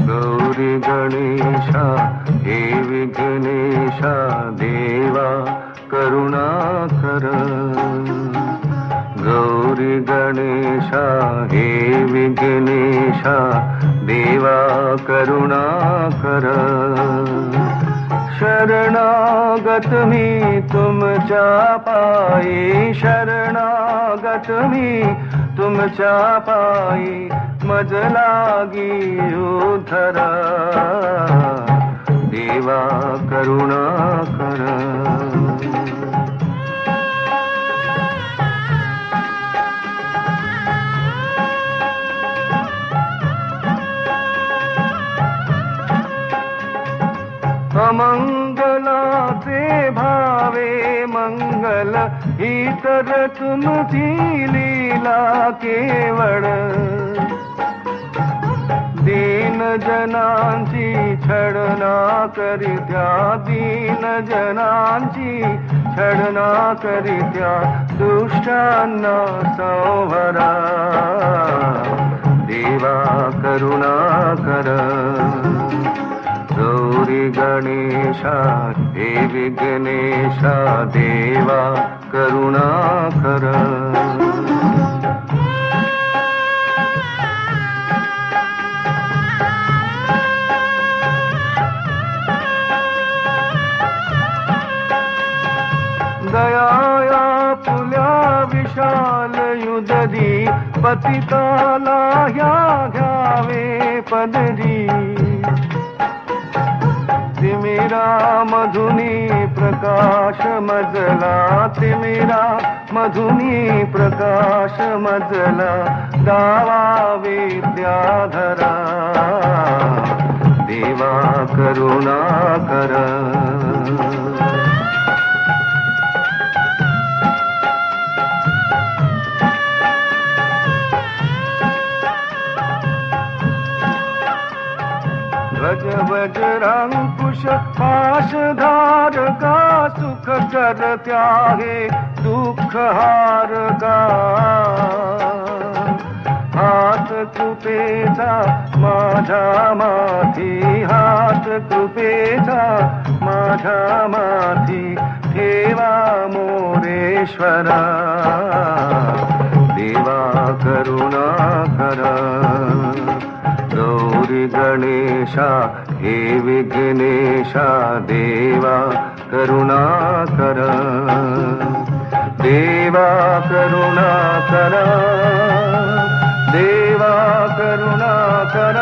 गौरी गणेशा हे विघ्नेशा देवा करुणाकर। गौरी गणेशा हे विघ्नेशा देवा करुणाकर। शरणागत मी तुमच्या पायी, शरणागत मी तुमच्या पायी, मज लागी उद्धरा देवा करुणाकर। अमंगलाचे भावे मंगल, ही तर तुमची लीला केवळ। दीन जनांची छळना करित्या, दीन जनांची छळना करित्या, दुष्टांना संहरा देवा करुणाकर। गौरी गणेशा हे विघ्नेशा देवा करुणाकर। दयाया पुल्या विशाल युदरी, पतिताला ह्या घ्यावे पदरी। तिमिरा मधुनी प्रकाश मजला, तिमिरा मधुनी प्रकाश मजला, दावा विद्याधरा देवा करुणाकर। ध्वज वज्रांकुश पाशधार का, सुख करत्या हे दुःख हार का। हात कृपेचा माझ्या माथी, हात कृपेचा माझ्या माथी, ठेवा मोरेश्वरा देवा करुणाकर। गौरी गणेशा हे विघ्नेशा देवा करुणाकर। देवा करुणाकर, देवा करुणाकर।